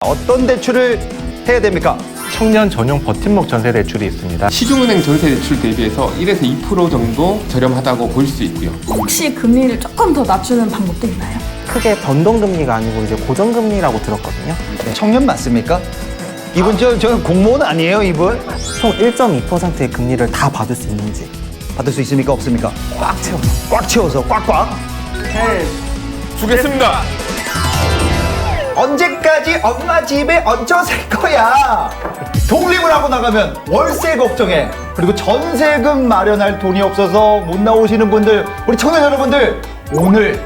어떤 대출을 해야 됩니까? 청년 전용 버팀목 전세 대출이 있습니다. 시중은행 전세 대출 대비해서 1에서 2% 정도 저렴하다고 볼 수 있고요. 혹시 금리를 조금 더 낮추는 방법도 있나요? 크게 변동금리가 아니고 이제 고정금리라고 들었거든요. 청년 맞습니까? 이분 저 공무원 아니에요, 이분? 총 1.2%의 금리를 다 받을 수 있는지 받을 수 있습니까? 없습니까? 꽉 채워서. 꽉 채워서 꽉꽉. 주겠습니다. 언제까지 엄마 집에 얹혀 살 거야? 독립을 하고 나가면 월세 걱정해. 그리고 전세금 마련할 돈이 없어서 못 나오시는 분들, 우리 청년 여러분들 오늘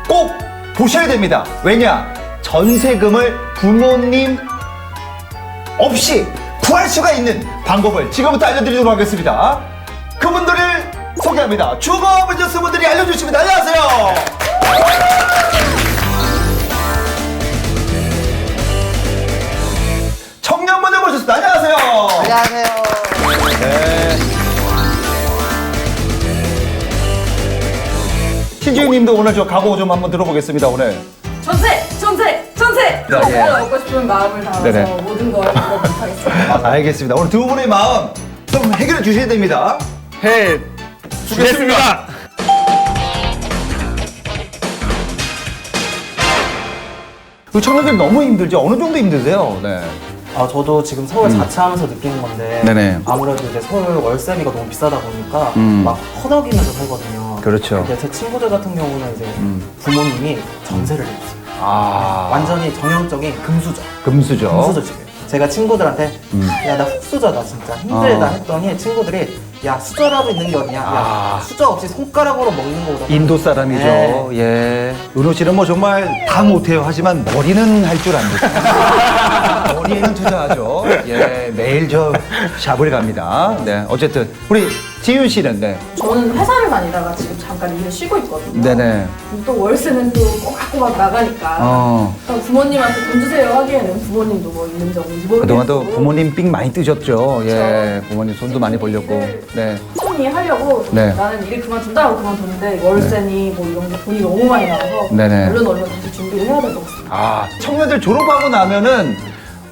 꼭 보셔야 됩니다. 왜냐? 전세금을 부모님 없이 구할 수가 있는 방법을 지금부터 알려드리도록 하겠습니다. 그분들을 소개합니다. 주거어벤져스 분들이 알려주십니다. 안녕하세요. 청년분들 모셨습니다. 안녕하세요. 안녕하세요. 네. 신지훈님도 오늘 저 각오 좀 한번 들어보겠습니다. 오늘. 전세! 예. 정말 얻고 싶은 마음을 담아서 네네. 모든 걸 하겠습니다. 알겠습니다. 오늘 두 분의 마음 좀 해결해 주셔야 됩니다. 주겠습니다. 그 청년들 너무 힘들죠? 어느 정도 힘드세요? 네. 저도 지금 서울 자취하면서 느끼는 건데 네네. 아무래도 이제 서울 월세비가 너무 비싸다 보니까 막 허덕이면서 살거든요. 그렇죠. 근데 제 친구들 같은 경우는 이제 부모님이 전세를 내줬어요. 완전히 전형적인 금수저. 금수저. 금수저집이에요. 제가 친구들한테 야 나 흙수저다 진짜 힘들다 했더니 친구들이 야 수저라도 있는 게 어디냐. 야 수저 없이 손가락으로 먹는 거보다 인도 사람이죠. 네. 예. 은호 씨는 뭐 정말 다 못해요. 하지만 머리는 할 줄 압니다. 머리에는 투자하죠. 예. 매일 저 샵을 갑니다. 네. 어쨌든 우리 지윤 씨는 네. 저는 회사를 다니다가 지금 잠깐 일을 쉬고 있거든요. 네네. 또 월세는 또 꼬박꼬박 나가니까 또 부모님한테 돈 주세요 하기에는 부모님도 뭐 있는지 없는지 모르겠고 그동안 또 부모님 삥 많이 뜨셨죠. 예. 부모님 손도 많이 벌렸고. 네. 천천히 하려고 네. 나는 일 그만둔다고 그만뒀는데 월세니 뭐 이런 게 돈이 너무 많이 나와서 네네. 얼른 다시 준비를 해야 될 것 같습니다. 청년들 졸업하고 나면은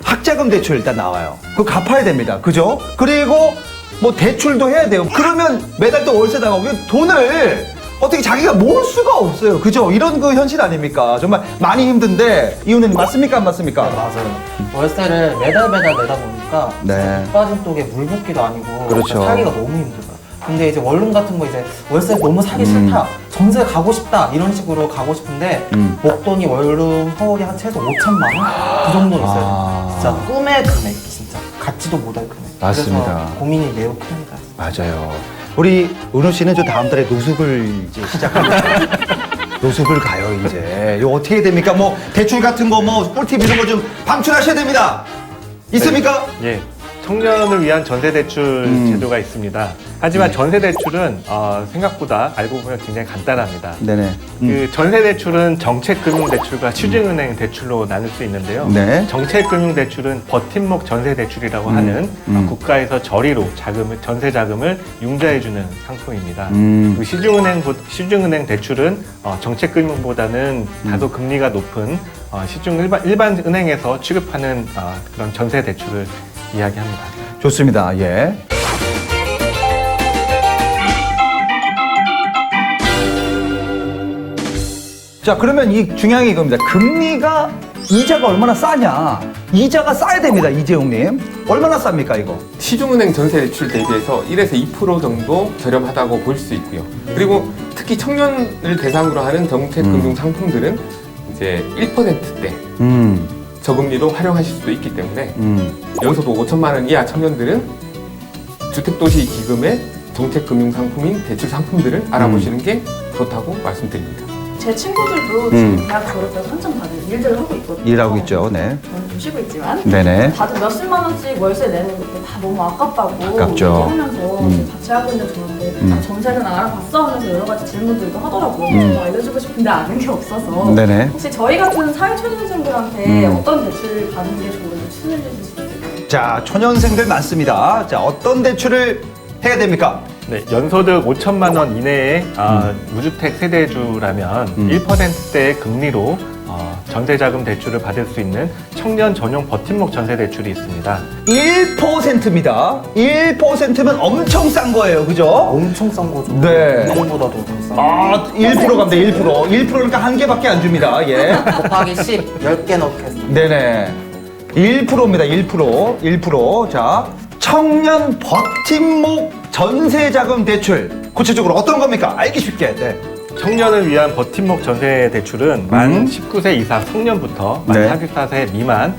학자금 대출 일단 나와요. 그거 갚아야 됩니다. 그죠? 그리고 뭐 대출도 해야 돼요. 그러면 매달 또 월세 나가고 돈을 어떻게 자기가 모을 수가 없어요. 그죠? 이런 그 현실 아닙니까? 정말 많이 힘든데 이유는 맞습니까? 안 맞습니까? 네, 맞아요. 월세를 매달 내다 보니까 네. 진짜 빗 빠진 독에 물 붓기도 아니고 그렇죠. 살기가 너무 힘들어요. 근데 이제 원룸 같은 거 이제 월세 너무 사기 싫다, 전세 가고 싶다 이런 식으로 가고 싶은데 목돈이 원룸 서울이 한 최소 5천만 원? 그 정도 있어요. 진짜 꿈의 금액, 진짜 갖지도 못할 금액. 맞습니다. 그래서 고민이 매우 큽니다. 맞아요. 우리 은호 씨는 저 다음 달에 노숙을 이제 시작합니다. 노숙을 가요, 이제. 이거 어떻게 해야 됩니까? 뭐 대출 같은 거 뭐 꿀팁 이런 거 좀 방출하셔야 됩니다. 있습니까? 예. 청년을 위한 전세 대출 제도가 있습니다. 하지만 전세 대출은 생각보다 알고 보면 굉장히 간단합니다. 네네. 그 전세 대출은 정책금융대출과 시중은행 대출로 나눌 수 있는데요. 네. 정책금융대출은 버팀목 전세 대출이라고 하는 국가에서 저리로 전세 자금을 융자해주는 상품입니다. 그 시중은행 대출은 정책금융보다는 다소 금리가 높은 일반 은행에서 취급하는 그런 전세 대출을 이야기합니다. 좋습니다. 예. 자, 그러면 이 중요한 게 이겁니다. 금리가 이자가 얼마나 싸냐? 이자가 싸야 됩니다, 이재용님. 얼마나 쌉니까, 이거? 시중은행 전세 대출 대비해서 1에서 2% 정도 저렴하다고 볼 수 있고요. 그리고 특히 청년을 대상으로 하는 정책금융 상품들은 이제 1%대 저금리로 활용하실 수도 있기 때문에 연소득 5천만 원 이하 청년들은 주택도시기금의 정책금융상품인 대출 상품들을 알아보시는 게 좋다고 말씀드립니다. 제 친구들도 지금 대학 졸업해서 한참 다들 일들을 하고 있거든요. 일하고 있죠, 네. 저는 좀 쉬고 있지만 네네. 다들 몇십만 원씩 월세 내는 게 다 너무 아깝다고 아깝죠. 얘기하면서 같이 하고 있는 저한테 전세는 알아봤어 하면서 여러 가지 질문들도 하더라고요. 저도 알려주고 싶은데 아는 게 없어서 네네. 혹시 저희 같은 사회초년생들한테 어떤 대출 받는 게 좋은지 추천해 주실 수 있을까요? 자, 초년생들 많습니다. 자, 어떤 대출을 해야 됩니까? 네, 연소득 5천만 원 이내의 무주택 세대주라면 1%대의 금리로 전세자금 대출을 받을 수 있는 청년 전용 버팀목 전세 대출이 있습니다. 1%입니다. 1%면 엄청 싼 거예요. 그죠? 엄청 싼 거죠. 네. 은행보다도 더 싼. 아, 1% 갑니다. 1%. 1%니까 한 개밖에 안 줍니다. 예. 곱하기 10, 10개 넣겠습니다. 네네. 1%입니다. 1%. 1%. 자, 청년 버팀목 전세자금 대출. 구체적으로 어떤 겁니까? 알기 쉽게. 네. 청년을 위한 버팀목 전세 대출은 만 19세 이상 청년부터 만 네. 44세 미만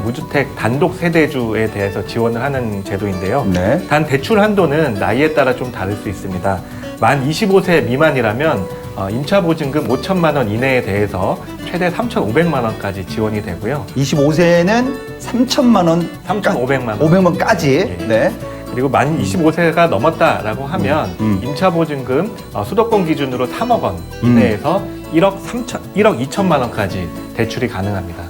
무주택 단독 세대주에 대해서 지원을 하는 제도인데요. 네. 단 대출 한도는 나이에 따라 좀 다를 수 있습니다. 만 25세 미만이라면 임차보증금 5천만 원 이내에 대해서 최대 3,500만 원까지 지원이 되고요. 25세는 3천만 원. 3,500만 원. 500만까지. 예. 네. 그리고 만 25세가 넘었다라고 하면 임차보증금 수도권 기준으로 3억 원 이내에서 1억 2천만 원까지 대출이 가능합니다.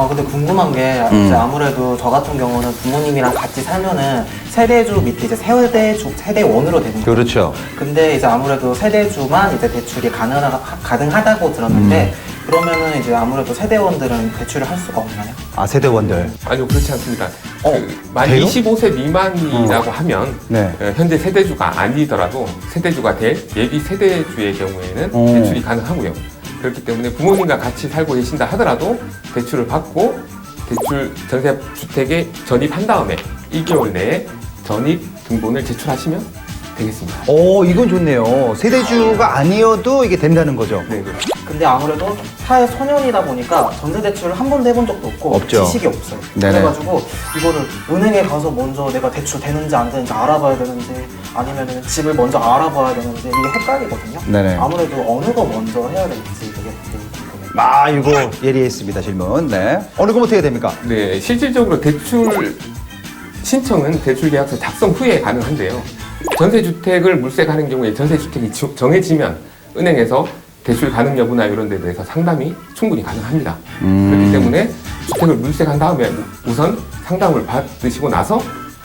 근데 궁금한 게 이제 아무래도 저 같은 경우는 부모님이랑 같이 살면은 세대주 밑에 이제 세대원으로 되는 거예요. 그렇죠. 근데 이제 아무래도 세대주만 이제 대출이 가능하다고 들었는데 그러면은 이제 아무래도 세대원들은 대출을 할 수가 없나요? 아, 세대원들. 아니요, 그렇지 않습니다. 어, 만 돼요? 25세 미만이라고 하면 네. 현재 세대주가 아니더라도 세대주가 될 예비 세대주의 경우에는 대출이 가능하고요. 그렇기 때문에 부모님과 같이 살고 계신다 하더라도 대출을 받고 대출 전세 주택에 전입한 다음에 1개월 내에 전입 등본을 제출하시면 되겠습니다. 오, 이건 좋네요. 세대주가 아니어도 이게 된다는 거죠. 네, 그렇죠. 근데 아무래도 사회 소년이다 보니까 전세 대출을 한 번도 해본 적도 없고 없죠. 지식이 없어요. 네네. 그래가지고 이거를 은행에 가서 먼저 내가 대출 되는지 안 되는지 알아봐야 되는지 아니면 집을 먼저 알아봐야 되는지 이게 헷갈리거든요. 네네. 아무래도 어느 거 먼저 해야 될지 되게 궁금해요. 아, 이거 예리했습니다. 질문. 네. 어느 거 어떻게 됩니까? 네, 실질적으로 대출 신청은 대출 계약서 작성 후에 가능한데요. 전세주택을 물색하는 경우에 전세주택이 정해지면 은행에서 대출 가능 여부나 이런 데 대해서 상담이 충분히 가능합니다. 그렇기 때문에 주택을 물색한 다음에 우선 상담을 받으시고 나서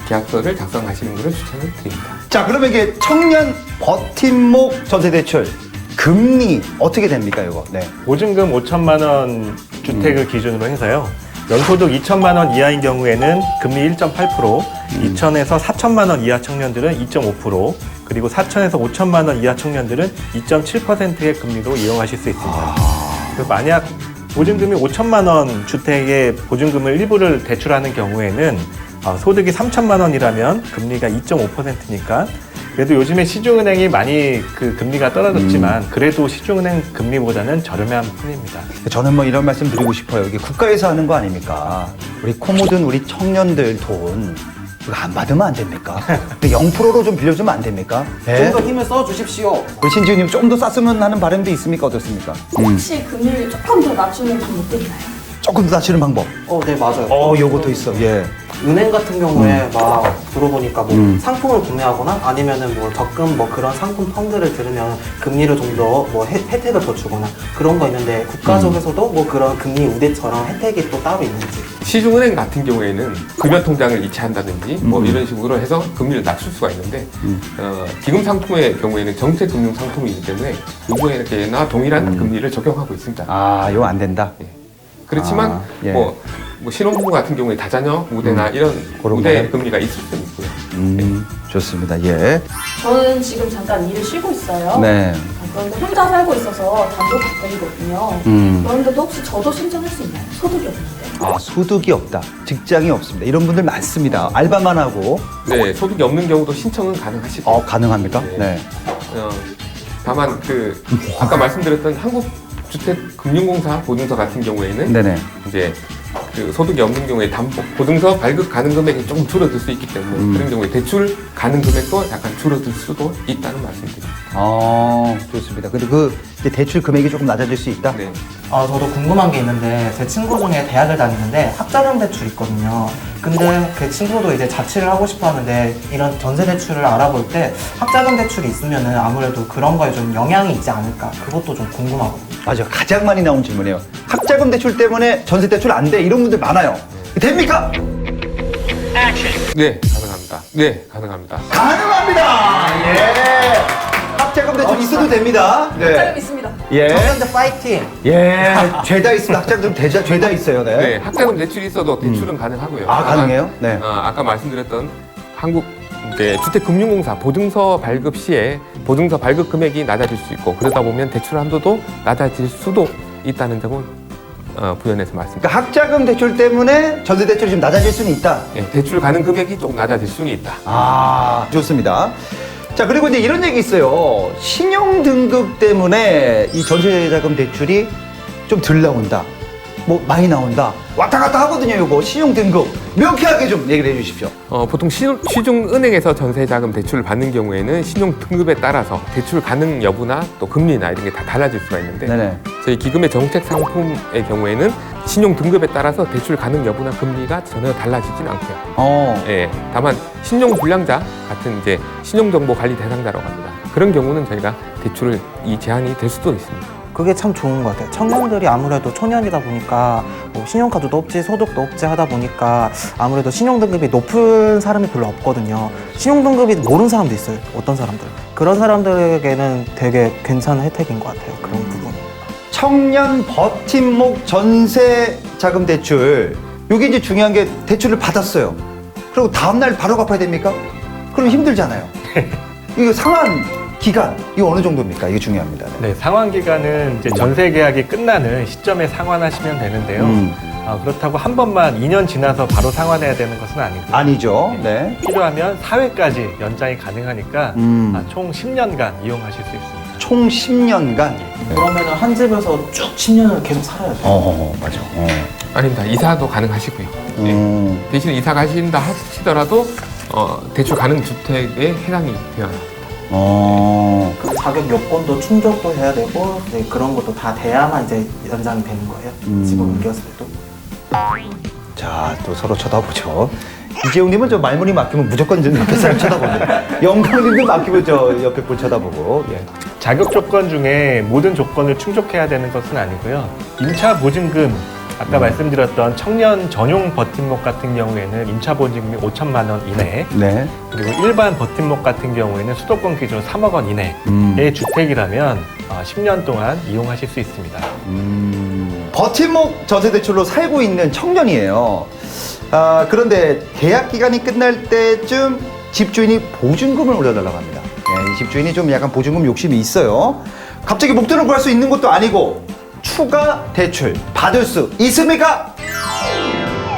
계약서를 작성하시는 것을 추천을 드립니다. 자, 그러면 이게 청년 버팀목 전세대출 금리 어떻게 됩니까, 이거? 네. 보증금 5천만 원 주택을 기준으로 해서요. 연소득 2천만 원 이하인 경우에는 금리 1.8%, 2천에서 4천만 원 이하 청년들은 2.5%, 그리고 4천에서 5천만 원 이하 청년들은 2.7%의 금리로 이용하실 수 있습니다. 그리고 만약 보증금이 5천만 원 주택의 보증금을 일부를 대출하는 경우에는 소득이 3천만 원이라면 금리가 2.5%니까 그래도 요즘에 시중은행이 많이 그 금리가 떨어졌지만 그래도 시중은행 금리보다는 저렴한 편입니다. 저는 뭐 이런 말씀 드리고 싶어요. 이게 국가에서 하는 거 아닙니까? 우리 코 묻은 우리 청년들 돈 이거 안 받으면 안 됩니까? 0%로 좀 빌려주면 안 됩니까? 네? 좀 더 힘을 써 주십시오. 우리 신지우님 좀 더 쌌으면 하는 바람도 있습니까? 어떻습니까? 혹시 금리를 조금 더 낮추는 방법도 있나요? 조금 더 낮추는 방법. 네 맞아요. 요것도 있어. 예. 은행 같은 경우에 막 들어보니까 뭐 상품을 구매하거나 아니면은 뭐 적금 뭐 그런 상품 펀드를 들으면 금리를 좀 더 뭐 혜택을 더 주거나 그런 거 있는데 국가 쪽에서도 뭐 그런 금리 우대처럼 혜택이 또 따로 있는지. 시중은행 같은 경우에는 금연통장을 이체한다든지 뭐 이런 식으로 해서 금리를 낮출 수가 있는데 기금 상품의 경우에는 정책금융 상품이기 때문에 누구에게나 동일한 금리를 적용하고 있습니다. 아, 이거 안 된다. 그렇지만 예. 뭐 신혼부부 같은 경우에 다자녀 우대나 이런 그런 우대 거는? 금리가 있을 수는 있고요. 좋습니다. 예. 저는 지금 잠깐 일을 쉬고 있어요. 네. 그런데 혼자 살고 있어서 단독 가정이거든요. 그런데도 혹시 저도 신청할 수 있나요? 소득이 없는데. 아, 소득이 없다. 직장이 없습니다. 이런 분들 많습니다. 알바만 하고. 네, 소득이 없는 경우도 신청은 가능하시고 가능합니까? 네. 네. 다만 그 아까 말씀드렸던 한국주택금융공사 보증서 같은 경우에는 네네. 이제 그 소득이 없는 경우에 보증서 발급 가능 금액이 조금 줄어들 수 있기 때문에 그런 경우에 대출 가능 금액도 약간 줄어들 수도 있다는 말씀드립니다. 좋습니다. 근데 그 이제 대출 금액이 조금 낮아질 수 있다? 네. 저도 궁금한 게 있는데 제 친구 중에 대학을 다니는데 학자금 대출 있거든요. 근데 그 친구도 이제 자취를 하고 싶어 하는데 이런 전세 대출을 알아볼 때 학자금 대출이 있으면은 아무래도 그런 거에 좀 영향이 있지 않을까 그것도 좀 궁금하거든요. 맞아요. 가장 많이 나온 질문이에요. 학자금 대출 때문에 전세 대출 안 돼. 이런 분들 많아요. 됩니까? 네, 가능합니다. 가능합니다. 네, 가능합니다. 가능합니다. 예. 학자금 대출 있어도 됩니다. 네. 있습니다. 예. 청년들 파이팅! 예. 죄다 있습니다. 학자금 죄다 있어요. 네. 네, 학자금 대출이 있어도 대출은 가능하고요. 아, 가능해요? 네. 아까 말씀드렸던 한국 이제 주택금융공사 보증서 발급 시에 보증서 발급 금액이 낮아질 수 있고 그러다 보면 대출 한도도 낮아질 수도 있다는 점은 부연해서 말씀드립니다. 그러니까 학자금 대출 때문에 전세 대출이 좀 낮아질 수는 있다. 예, 대출 가능 금액이 조금 낮아질 수는 있다. 아, 좋습니다. 자, 그리고 이제 이런 얘기 있어요. 신용 등급 때문에 이 전세자금 대출이 좀 덜 나온다. 뭐 많이 나온다. 왔다 갔다 하거든요, 이거. 신용 등급. 명쾌하게 좀 얘기를 해 주십시오. 보통 시중은행에서 전세자금 대출을 받는 경우에는 신용 등급에 따라서 대출 가능 여부나 또 금리나 이런 게 다 달라질 수가 있는데 네네. 저희 기금의 정책 상품의 경우에는 신용 등급에 따라서 대출 가능 여부나 금리가 전혀 달라지진 않고요. 예, 다만 신용 불량자 같은 이제 신용 정보 관리 대상자라고 합니다. 그런 경우는 저희가 대출을 제한이 될 수도 있습니다. 그게 참 좋은 것 같아요. 청년들이 아무래도 초년이다 보니까 뭐 신용카드도 없지 소득도 없지 하다 보니까 아무래도 신용등급이 높은 사람이 별로 없거든요. 신용등급이 모르는 사람도 있어요. 어떤 사람들. 그런 사람들에게는 되게 괜찮은 혜택인 것 같아요. 그런 부분. 청년 버팀목 전세 자금 대출. 요게 이제 중요한 게 대출을 받았어요. 그리고 다음날 바로 갚아야 됩니까? 그럼 힘들잖아요. 이거 상환 기간, 이거 어느 정도입니까? 이게 중요합니다. 네, 상환 기간은 이제 전세 계약이 끝나는 시점에 상환하시면 되는데요. 그렇다고 한 번만 2년 지나서 바로 상환해야 되는 것은 아니고요. 아니죠. 네. 필요하면 4회까지 연장이 가능하니까 총 10년간 이용하실 수 있습니다. 총 10년간. 그러면 한 집에서 쭉 10년을 계속 살아야 돼요. 맞아. 아닙니다. 이사도 가능하시고요. 예. 대신 이사 가신다 하시더라도 대출 가능 주택에 해당이 되어야 합니다. 그 자격 요건도 충족도 해야 되고 이제 그런 것도 다 돼야만 이제 연장이 되는 거예요. 집을 옮겼을 때도. 자, 또 서로 쳐다보죠. 이재용님은 저 말문이 막히면 무조건 저 옆에 사람 쳐다보고, 영광님도 막히면 저 옆에 분 쳐다보고. 예. 자격 조건 중에 모든 조건을 충족해야 되는 것은 아니고요. 임차 보증금, 아까 말씀드렸던 청년 전용 버팀목 같은 경우에는 임차 보증금이 5천만 원 이내, 네. 그리고 일반 버팀목 같은 경우에는 수도권 기준 3억 원 이내의 주택이라면 10년 동안 이용하실 수 있습니다. 버팀목 전세대출로 살고 있는 청년이에요. 그런데 계약 기간이 끝날 때쯤 집주인이 보증금을 올려달라고 합니다. 이 집주인이 좀 약간 보증금 욕심이 있어요. 갑자기 목돈을 구할 수 있는 것도 아니고 추가 대출 받을 수 있습니까?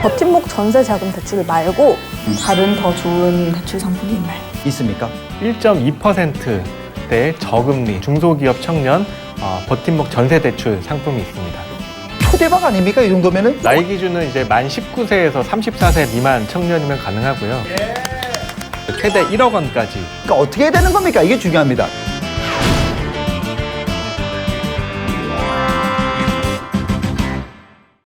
버팀목 전세 자금 대출 말고 다른 더 좋은 대출 상품이 있나요? 있습니까? 1.2%대 저금리 중소기업 청년 버팀목 전세 대출 상품이 있습니다. 초대박 아닙니까? 이 정도면은? 나이 기준은 이제 만 19세에서 34세 미만 청년이면 가능하고요. 최대 1억 원까지. 그러니까 어떻게 해야 되는 겁니까? 이게 중요합니다.